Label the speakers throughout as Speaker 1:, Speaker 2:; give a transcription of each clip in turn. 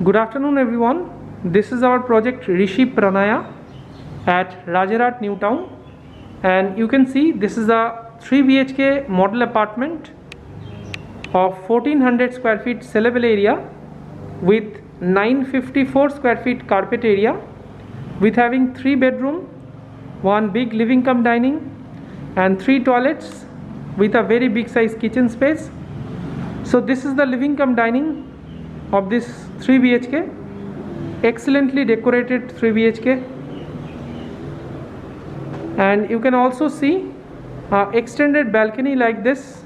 Speaker 1: Good afternoon everyone. This is our project Rishi Pranaya at Rajarat New Town, and you can see this is a 3 BHK model apartment of 1400 square feet sellable area with 954 square feet carpet area, with having 3 bedroom, 1 big living cum dining and 3 toilets with a very big size kitchen space. So this is the living cum dining of this 3 BHK, excellently decorated 3 BHK, and you can also see extended balcony like this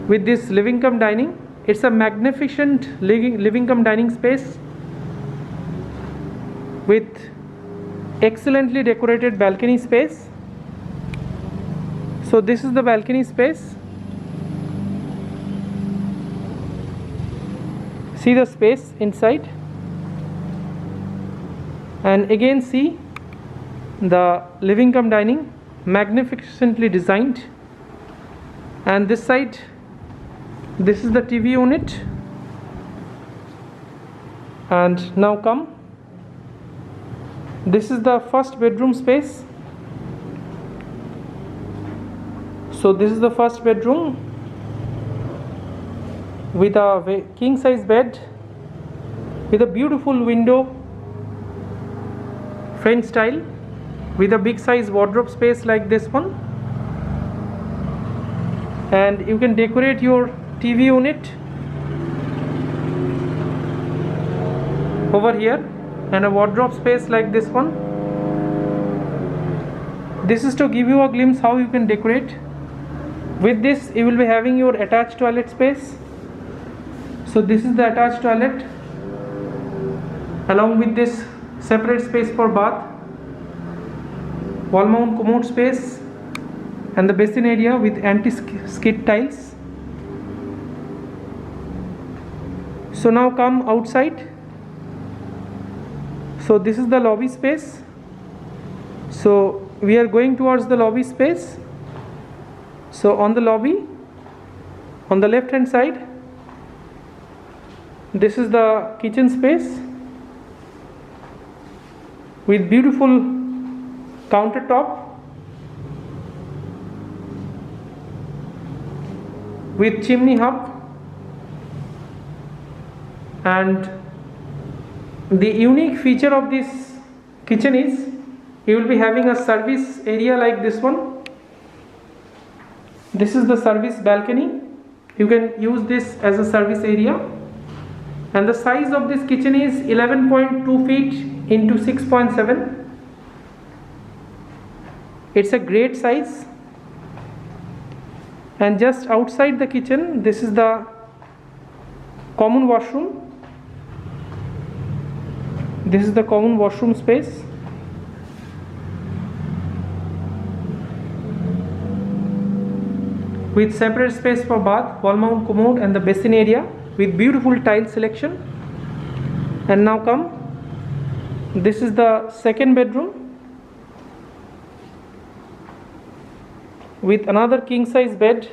Speaker 1: with this living cum dining. It's a magnificent living cum dining space with excellently decorated balcony space. So this is the balcony space. See the space inside, and again see the living cum dining, magnificently designed. And this side, this is the TV unit. And now come, this is the first bedroom space. So this is the first bedroom with a king size bed with a beautiful window, French style, with a big size wardrobe space like this one. And you can decorate your TV unit over here, and a wardrobe space like this one. This is to give you a glimpse how you can decorate. With this you will be having your attached toilet space. So this is the attached toilet, along with this separate space for bath, wall mount commode space, and the basin area with anti-skid tiles. So now come outside. So this is the lobby space. So we are going towards the lobby space. So on the lobby, on the left hand side, this is the kitchen space with beautiful countertop, with chimney hub. And the unique feature of this kitchen is you will be having a service area like this one. This is the service balcony. You can use this as a service area, and the size of this kitchen is 11.2 feet into 6.7. It's a great size. And just outside the kitchen, this is the common washroom. This is the common washroom space. With separate space for bath, wall mount commode, and the basin area with beautiful tile selection. And now come, this is the second bedroom with another king size bed.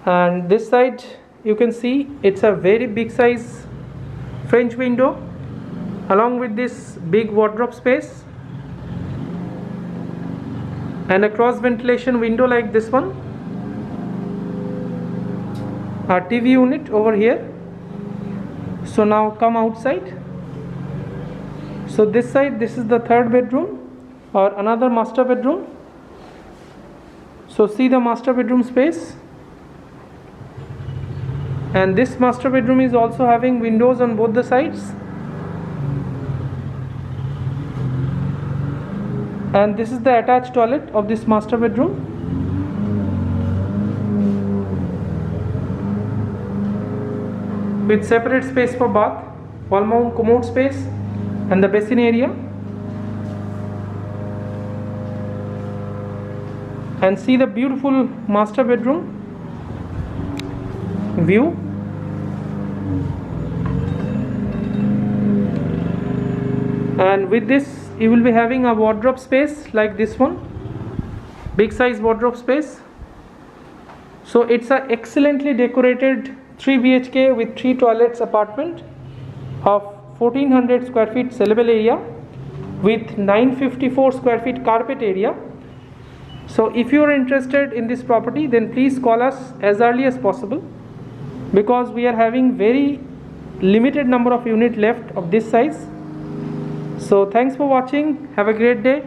Speaker 1: And this side you can see it's a very big size French window, along with this big wardrobe space and a cross ventilation window like this one. Our TV unit over here. So now come outside. So this side, this is the third bedroom or another master bedroom. So see the master bedroom space, and this master bedroom is also having windows on both the sides. And this is the attached toilet of this master bedroom. With separate space for bath, wall mount commode space, and the basin area. And see the beautiful master bedroom view. And with this you will be having a wardrobe space like this one, big size wardrobe space. So it's a excellently decorated 3 BHK with 3 toilets apartment of 1400 square feet sellable area with 954 square feet carpet area. So if you are interested in this property, then please call us as early as possible, because we are having very limited number of units left of this size. So thanks for watching. Have a great day.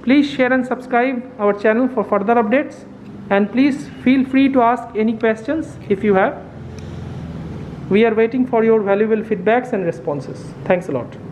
Speaker 1: Please share and subscribe our channel for further updates, and please feel free to ask any questions if you have. We are waiting for your valuable feedbacks and responses. Thanks a lot.